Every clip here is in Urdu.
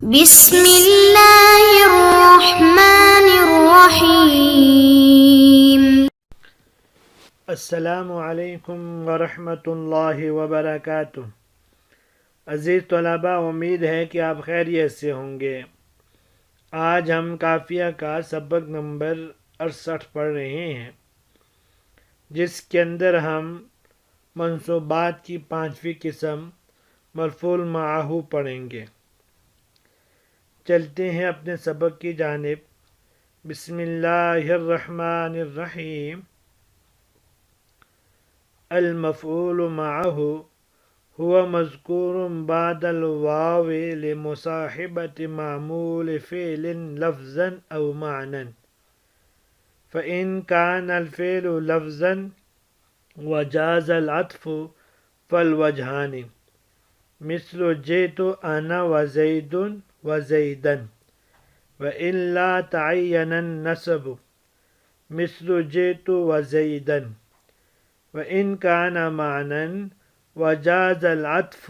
بسم اللہ الرحمن الرحیم۔ السلام علیکم ورحمۃ اللہ وبرکاتہ۔ عزیز طلباء، امید ہے کہ آپ خیریت سے ہوں گے۔ آج ہم قافیہ کا سبق نمبر 68 پڑھ رہے ہیں، جس کے اندر ہم منصوبات کی 5ویں قسم مفعول معہ پڑھیں گے۔ چلتے ہیں اپنے سبق کی جانب۔ بسم اللہ الرحمن الرحیم۔ المفعول معه هو مذکور بعد الواو لمصاحبة معمول فعل لفظا أو معنى، فإن كان الفعل لفظا وجاز العطف فالوجهان، مثل جئت أنا وزيد وزيدا، وإلا تعين النسب، مثل جئت وزيدا، وإن كان معنى وجاز العطف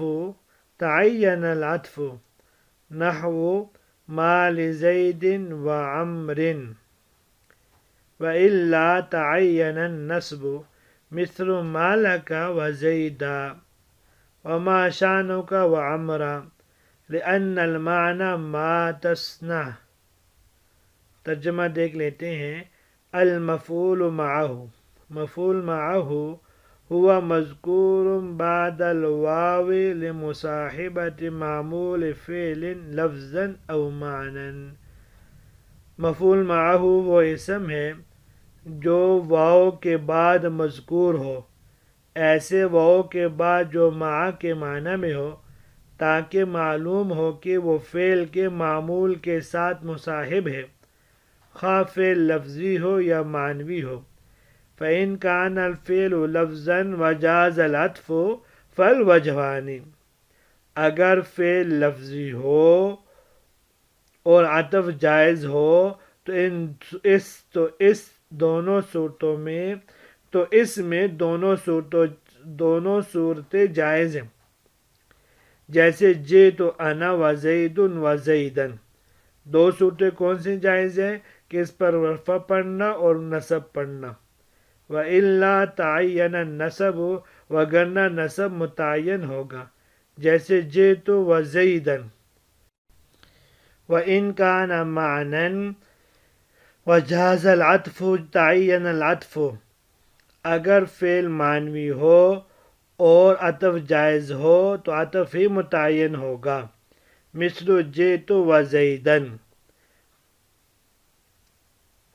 تعين العطف، نحو ما لزيد وعمر، وإلا تعين النسب، مثل ما لك وزيدا، وما شانك وعمرا، لأن المعنى ما تصنع۔ ترجمہ دیکھ لیتے ہیں۔ المفعول معہ، مفعول معہ ہوا مذکور بعد الواو لمصاحبة معمول فعل لفظا او معنى۔ مفعول معہ وہ اسم ہے جو واو کے بعد مذکور ہو، ایسے واو کے بعد جو مع کے معنی میں ہو، تاکہ معلوم ہو کہ وہ فعل کے معمول کے ساتھ مصاحب ہے، خواہ فعل لفظی ہو یا معنوی ہو۔ فَإِنْ كَانَ الْفِعْلُ لَفْظًا وَجَازَ الْعَطْفُ فَالْوَجْهَانِ، اگر فعل لفظی ہو اور عطف جائز ہو تو اس میں دونوں صورتیں جائز ہیں، جیسے جئت انا وزید وزیدن۔ دو صورتیں کون سی جائز ہیں کہ اس پر رفع پڑھنا اور نصب پڑھنا۔ وَإِلَّا تَعَيَّنَ النَّسَبُ، وگرنہ نصب متعین ہوگا، جیسے جئت وزیدن۔ وَإِنْ كَانَ مَعْنًى وَجَازَ الْعَطْفُ تَعَيَّنَ الْعَطْفُ، اگر فعل معنوی ہو اور عطف جائز ہو تو عطف ہی متعین ہوگا، مثل جئت وزیدن،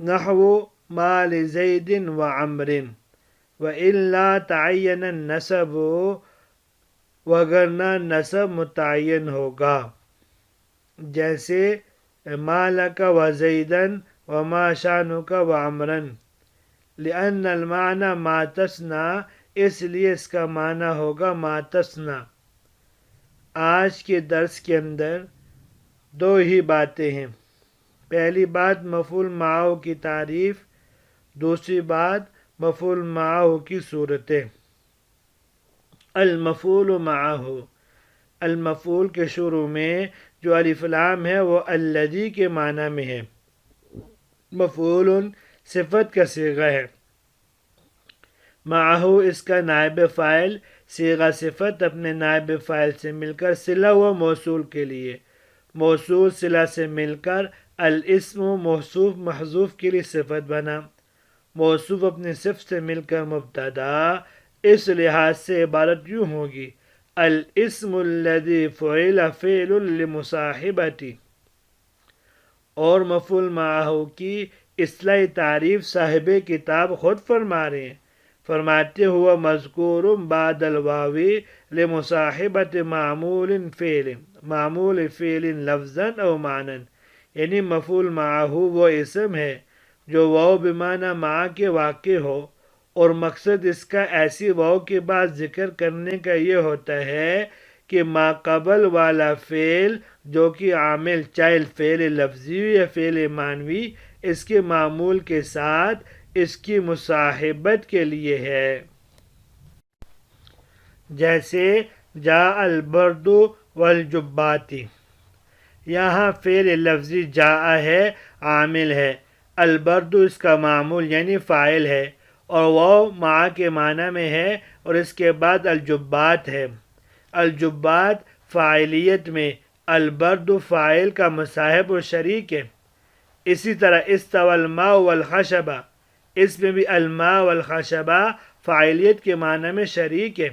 نحو ما لزید وعمر، وإلا تعین النسب، وگرنہ نسب متعین ہوگا، جیسے ما لک وزیدن وما شانک وعمرا، لأن المعنى ما تصنع، اس لیے اس کا معنی ہوگا ما تصنع۔ آج کے درس کے اندر دو ہی باتیں ہیں۔ پہلی بات مفعول معہ کی تعریف، دوسری بات مفعول معہ کی صورتیں۔ المفعول معہ، المفعول کے شروع میں جو الف لام ہے وہ الذی کے معنی میں ہے۔ مفعول صفت کا صیغہ ہے، معہ اس کا نائب فاعل، صیغہ صفت اپنے نائب فاعل سے مل کر صلہ و موصول کے لیے، موصول صلہ سے مل کر الاسم موصوف محذوف کے لیے صفت بنا، موصوف اپنے صفت سے مل کر مبتدا۔ اس لحاظ سے عبارت یوں ہوگی: الاسم الذی فعل فعل لمصاحبۃ۔ اور مفعول معہ کی اصطلاحی تعریف صاحب کتاب خود فرما رہے ہیں، فرماتے ہوا مذکور بعد الواو لمصاحبۃ معمول فعل لفظا او معنی، یعنی مفعول معہ وہ اسم ہے جو واو بمعنی مع کے واقع ہو، اور مقصد اس کا ایسی واو کے بعد ذکر کرنے کا یہ ہوتا ہے کہ ما قبل والا فعل جو کہ عامل چاہے فعل لفظی یا فعل معنوی، اس کے معمول کے ساتھ اس کی مصاحبت کے لیے ہے۔ جیسے جاء البرد والجبات، یہاں فعل لفظی جاء ہے، عامل ہے، البرد اس کا معمول یعنی فاعل ہے، اور واو مع کے معنی میں ہے، اور اس کے بعد الجبات ہے۔ الجبات فاعلیت میں، البرد فاعل کا مصاحب و شریک ہے۔ اسی طرح استوى الماء والخشبہ، اس میں بھی الماء والخشبہ فاعلیت کے معنی میں شریک ہے۔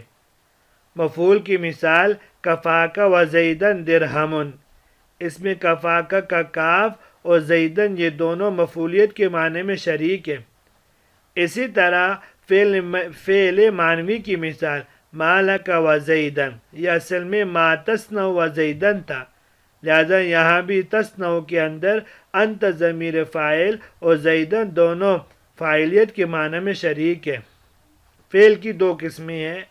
مفعول کی مثال کفاک و زیدن درہم، اس میں کفاک کا کاف اور زیدن یہ دونوں مفعولیت کے معنی میں شریک ہے۔ اسی طرح فعل معنوی کی مثال مالک و زیدن، یہ اصل میں ما تصنع و زیدن تھا، لہذا یہاں بھی تصنع کے اندر انت ضمیر فاعل اور زیدن دونوں فاعلیت کے معنی میں شریک ہے۔ فعل کی دو قسمیں ہیں،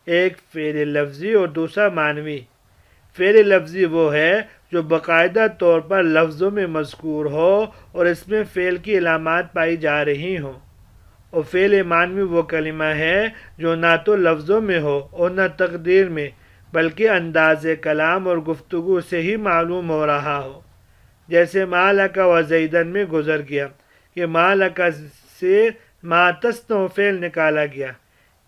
ایک فعل لفظی اور دوسرا معنوی۔ فعل لفظی وہ ہے جو باقاعدہ طور پر لفظوں میں مذکور ہو اور اس میں فعل کی علامات پائی جا رہی ہوں، اور فعل معنوی وہ کلمہ ہے جو نہ تو لفظوں میں ہو اور نہ تقدیر میں، بلکہ انداز کلام اور گفتگو سے ہی معلوم ہو رہا ہو، جیسے مالک و زیدن میں گزر گیا کہ مالک سے ما تصنع فعل نکالا گیا۔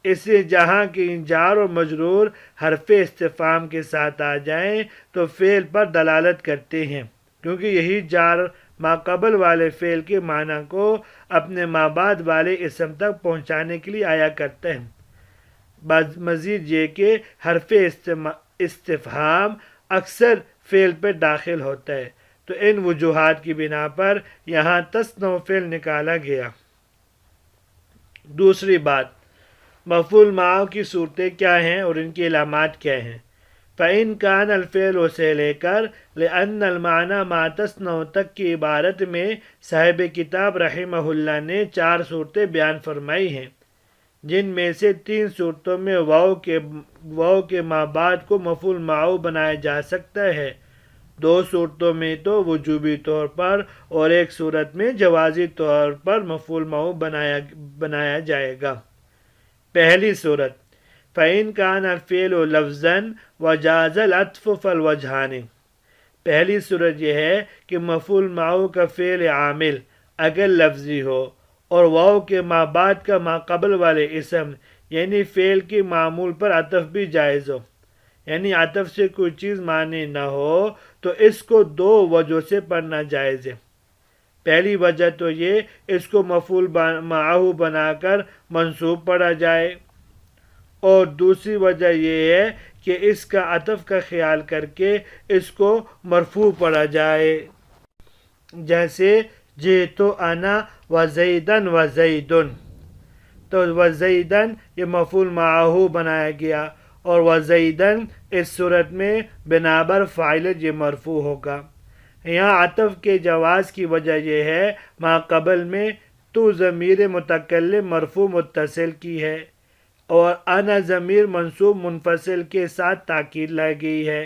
اس سے جہاں کے جار و مجرور حرف استفہام کے ساتھ آ جائیں تو فعل پر دلالت کرتے ہیں، کیونکہ یہی جار ما قبل والے فعل کے معنی کو اپنے ما بعد والے اسم تک پہنچانے کے لیے آیا کرتے ہیں۔ مزید یہ کہ حرف استفہام اکثر فعل پہ داخل ہوتا ہے، تو ان وجوہات کی بنا پر یہاں تصنع فعل نکالا گیا۔ دوسری بات، مفعول معہ کی صورتیں کیا ہیں اور ان کی علامات کیا ہیں؟ فَإِنْ كَانَ الْفِعْلُ سے لے کر لِأَنَّ الْمَعْنَى مَا تَصْنَعُ تک کی عبارت میں صاحب کتاب رحمہ اللہ نے 4 صورتیں بیان فرمائی ہیں، جن میں سے 3 صورتوں میں واو کے ما بعد کو مفعول معہ بنایا جا سکتا ہے، 2 صورتوں میں تو وجوبی طور پر اور 1 صورت میں جوازی طور پر مفعول معہ بنایا جائے گا۔ پہلی صورت، فَإِنْ كَانَ الْفِعْلُ لَفْظًا وَجَازَ الْعَطْفُ فَالْوَجْهَانِ، پہلی صورت یہ ہے کہ مفعول معہ کا فعل عامل اگر لفظی ہو اور واو کے ما بعد کا ما قبل والے اسم یعنی فعل کی معمول پر عطف بھی جائز ہو، یعنی عطف سے کوئی چیز معنی نہ ہو تو اس کو 2 وجہ سے پڑھنا جائز ہے۔ پہلی وجہ تو یہ اس کو مفعول معہ بنا کر منصوب پڑھا جائے، اور دوسری وجہ یہ ہے کہ اس کا عطف کا خیال کر کے اس کو مرفوع پڑھا جائے، جیسے جئتُ انا وزیدن وزیدن، تو وزیدن یہ مفعول معہ بنایا گیا، اور وزیدن اس صورت میں بنابر فاعل یہ مرفوع ہوگا۔ یہاں عطف کے جواز کی وجہ یہ ہے ما قبل میں تو ضمیر متکلم مرفوع متصل کی ہے، اور انا ضمیر منصوب منفصل کے ساتھ تاکید لائی گئی ہے،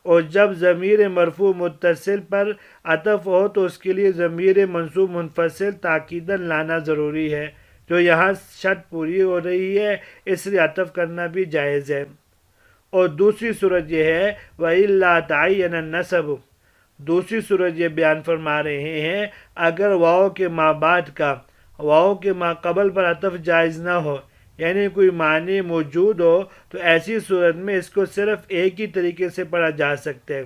اور جب ضمیر مرفوع متصل پر عطف ہو تو اس کے لیے ضمیر منصوب منفصل تاکیداً لانا ضروری ہے، جو یہاں شرط پوری ہو رہی ہے، اس لیے عطف کرنا بھی جائز ہے۔ اور دوسری صورت یہ ہے وَإِلَّا تَعَيَّنَ النَّسَبُ، دوسری صورت یہ بیان فرما رہے ہیں اگر واو کے ما بعد کا واو کے ما قبل پر عطف جائز نہ ہو، یعنی کوئی معنی موجود ہو، تو ایسی صورت میں اس کو صرف ایک ہی طریقے سے پڑھا جا سکتا ہے،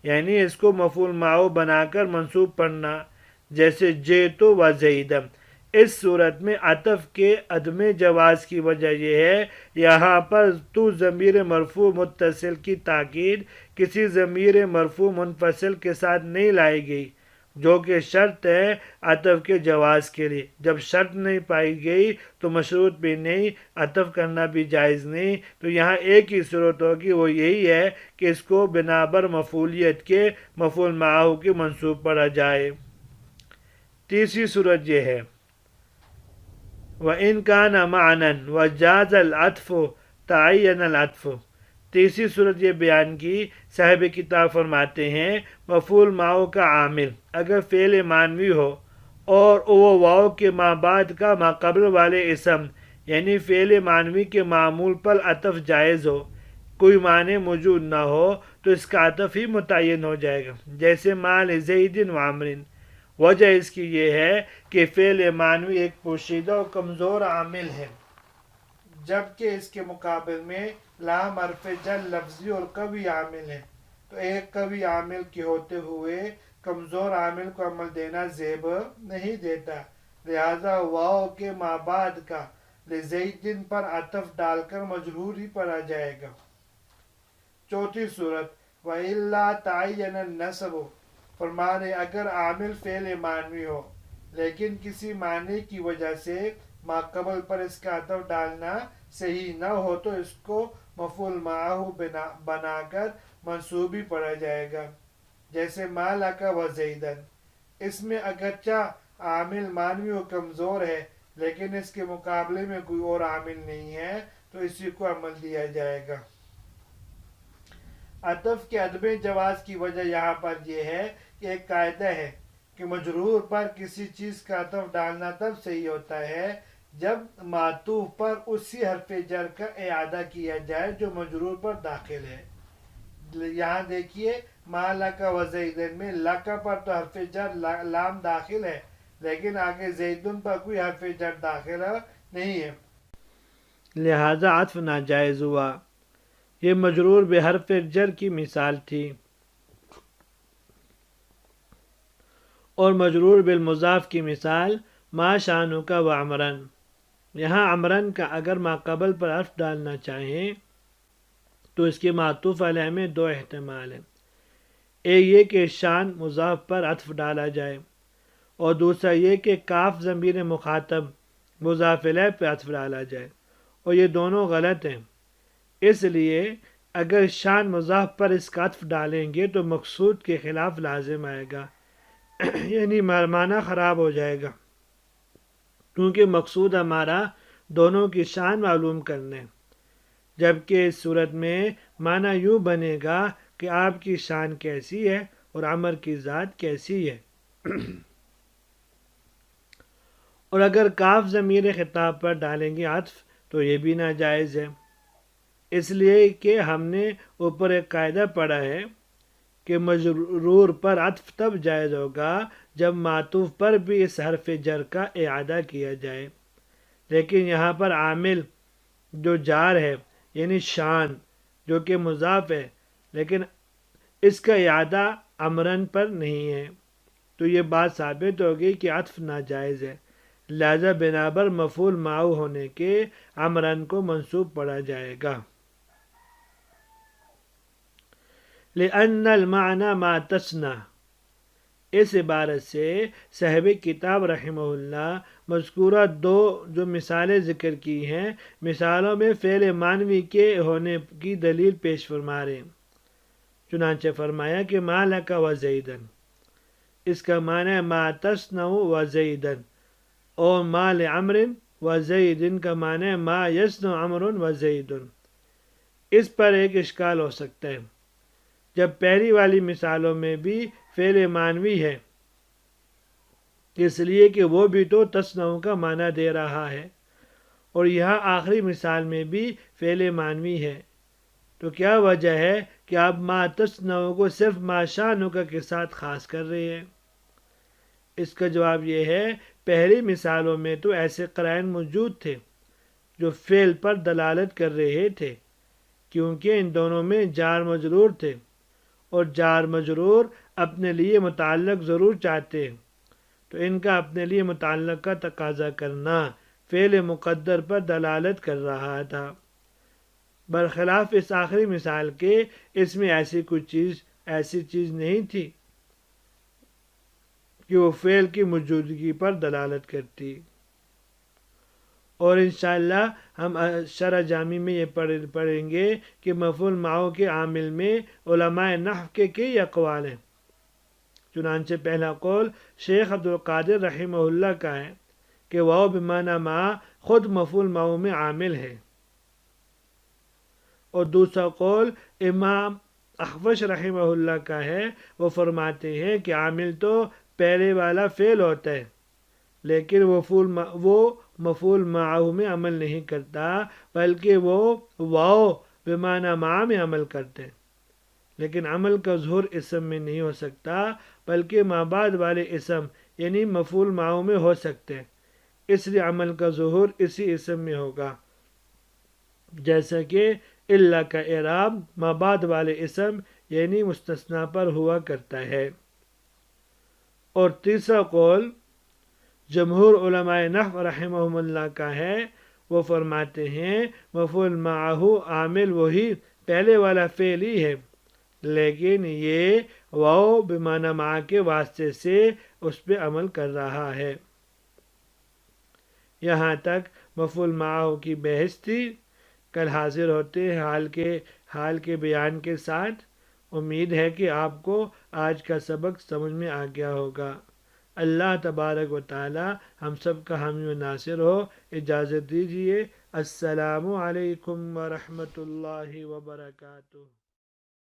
یعنی اس کو مفعول معہ بنا کر منصوب پڑھنا، جیسے جئتُ وزیدن۔ اس صورت میں عطف کے عدم جواز کی وجہ یہ ہے یہاں پر تو ضمیر مرفوع متصل کی تاکید کسی ضمیر مرفوع منفصل کے ساتھ نہیں لائی گئی، جو کہ شرط ہے عطف کے جواز کے لیے۔ جب شرط نہیں پائی گئی تو مشروط بھی نہیں، عطف کرنا بھی جائز نہیں، تو یہاں ایک ہی صورت ہوگی، وہ یہی ہے کہ اس کو بنابر مفعولیت کے مفعول معہ کے منصوب پڑھا جائے۔ تیسری صورت یہ ہے وَإِنْ كَانَ مَعْنًا وَجَازَ الْعَطْفُ تَعَيَّنَ الْعَطْفُ، تیسری صورت یہ بیان کی، صاحب کتاب فرماتے ہیں مفعول معہ کا عامل اگر فعل معنوی ہو اور وہ واو کے ما بعد کا ما قبل والے اسم یعنی فعل معنوی کے معمول پر عطف جائز ہو، کوئی معنی موجود نہ ہو تو اس کا عطف ہی متعین ہو جائے گا، جیسے مال زید و عمر۔ وجہ اس کی یہ ہے کہ فعل معنوی ایک پوشیدہ و کمزور عامل ہے، جبکہ اس کے مقابل میں لام حرف جر لفظی اور قوی عامل ہے، تو ایک قوی عامل کے ہوتے ہوئے کمزور عامل کو عمل دینا زیب نہیں دیتا، لہذا واو کے مابعد کا لزیدن پر عطف ڈال کر مجرور ہی پڑا جائے گا۔ چوتھی صورت وَإِلَّا تَعَيَّنَ النَّصْبُ، فرمانے اگر عامل فعل معنوی ہو لیکن کسی معنی کی وجہ سے ماقبل پر اس کا عطف ڈالنا صحیح نہ ہو تو اس کو مفعول معہ بنا کر منصوب ہی پڑا جائے گا، جیسے مالک و زیدن۔ اس میں اگرچہ عامل معنوی و کمزور ہے لیکن اس کے مقابلے میں کوئی اور عامل نہیں ہے تو اسی کو عمل دیا جائے گا۔ عطف کے عدم جواز کی وجہ یہاں پر یہ ہے کہ ایک قاعدہ ہے کہ مجرور پر کسی چیز کا عطف ڈالنا تب صحیح ہوتا ہے جب معطوف پر اسی حرف جر کا اعادہ کیا جائے جو مجرور پر داخل ہے۔ یہاں دیکھیے ما لک و زیدن میں لک پر تو حرف جر لام داخل ہے لیکن آگے زیدن پر کوئی حرف جر داخل نہیں ہے، لہذا عطف ناجائز ہوا۔ یہ مجرور بحرف جر کی مثال تھی، اور مجرور بالمضاف کی مثال ما شانک و عمرن۔ یہاں عمرن کا اگر ماقبل پر حرف ڈالنا چاہیں تو اس کے معطوف علیہ میں دو احتمال ہیں، ایک یہ کہ شان مضاف پر عطف ڈالا جائے، اور دوسرا یہ کہ کاف ضمیر مخاطب مضاف الیہ پہ عطف ڈالا جائے، اور یہ دونوں غلط ہیں۔ اس لیے اگر شان مضاف پر اس کا عطف ڈالیں گے تو مقصود کے خلاف لازم آئے گا، یعنی معنی خراب ہو جائے گا، کیونکہ مقصود ہمارا دونوں کی شان معلوم کرنا ہے، جبکہ اس صورت میں معنی یوں بنے گا کہ آپ کی شان کیسی ہے اور عمر کی ذات کیسی ہے۔ اور اگر کاف ضمیر خطاب پر ڈالیں گے عطف تو یہ بھی ناجائز ہے، اس لیے کہ ہم نے اوپر ایک قاعدہ پڑھا ہے کہ مجرور پر عطف تب جائز ہوگا جب معطوف پر بھی اس حرف جر کا اعادہ کیا جائے، لیکن یہاں پر عامل جو جار ہے یعنی شان جو کہ مضاف ہے لیکن اس کا اعادہ عمرن پر نہیں ہے، تو یہ بات ثابت ہوگی کہ عطف ناجائز ہے، لہذا بنابر مفعول معہ ہونے کے عمرن کو منصوب پڑا جائے گا۔ لأن المعنى ما تسنى، اس عبارت سے صاحب کتاب رحمہ اللہ مذکورہ دو جو مثالیں ذکر کی ہیں مثالوں میں فعل معنوی کے ہونے کی دلیل پیش فرما رہے ہیں۔ چنانچہ فرمایا کہ ما لک و زیدن، اس کا معنی ہے ما تصنع و زیدن، اور ما لعمر و زیدن کا معنی ہے ما یصنع عمر و زیدن۔ اس پر ایک اشکال ہو سکتا ہے، جب پہلی والی مثالوں میں بھی فعل معنوی ہے اس لیے کہ وہ بھی تو تصنع کا معنی دے رہا ہے، اور یہاں آخری مثال میں بھی فعل معنوی ہے، تو کیا وجہ ہے کہ آپ ما تصنع کو صرف ما شانک کے ساتھ خاص کر رہے ہیں؟ اس کا جواب یہ ہے پہلی مثالوں میں تو ایسے قرائن موجود تھے جو فعل پر دلالت کر رہے تھے، کیونکہ ان دونوں میں جار مجرور تھے، اور جار مجرور اپنے لیے متعلق ضرور چاہتے ہیں، تو ان کا اپنے لیے متعلق کا تقاضا کرنا فعل مقدر پر دلالت کر رہا تھا، برخلاف اس آخری مثال کے اس میں ایسی چیز نہیں تھی کہ وہ فعل کی موجودگی پر دلالت کرتی۔ اور انشاءاللہ ہم شرح جامی میں یہ پڑھیں گے کہ مفعول معہ کے عامل میں علماء نحو کے کئی اقوال ہیں۔ چنانچہ پہلا قول شیخ عبدالقادر رحمہ اللہ کا ہے کہ واو بمعنی ما خود مفعول معہ میں عامل ہے، اور دوسرا قول امام اخفش رحمہ اللہ کا ہے، وہ فرماتے ہیں کہ عامل تو پہلے والا فعل ہوتا ہے لیکن وہ مفعول معہ میں عمل نہیں کرتا، بلکہ وہ واو بمعنی مع میں عمل کرتے ہیں، لیکن عمل کا ظہور اسم میں نہیں ہو سکتا، بلکہ ما بعد والے اسم یعنی مفعول معہ میں ہو سکتے ہیں، اس لیے عمل کا ظہور اسی اسم میں ہوگا، جیسا کہ الا کا اعراب ما بعد والے اسم یعنی مستثنی پر ہوا کرتا ہے۔ اور تیسرا قول جمہور علماء نحو رحمہم اللہ کا ہے، وہ فرماتے ہیں مفعول معہ عامل وہی پہلے والا فعل ہی ہے، لیکن یہ واو بمعنی مع کے واسطے سے اس پہ عمل کر رہا ہے۔ یہاں تک مفعول معہ کی بحث تھی۔ کل حاضر ہوتے ہیں حال کے بیان کے ساتھ۔ امید ہے کہ آپ کو آج کا سبق سمجھ میں آ گیا ہوگا۔ اللہ تبارک و تعالی ہم سب کا حامی و ناصر ہو۔ اجازت دیجیے، السلام علیکم ورحمۃ اللہ وبرکاتہ۔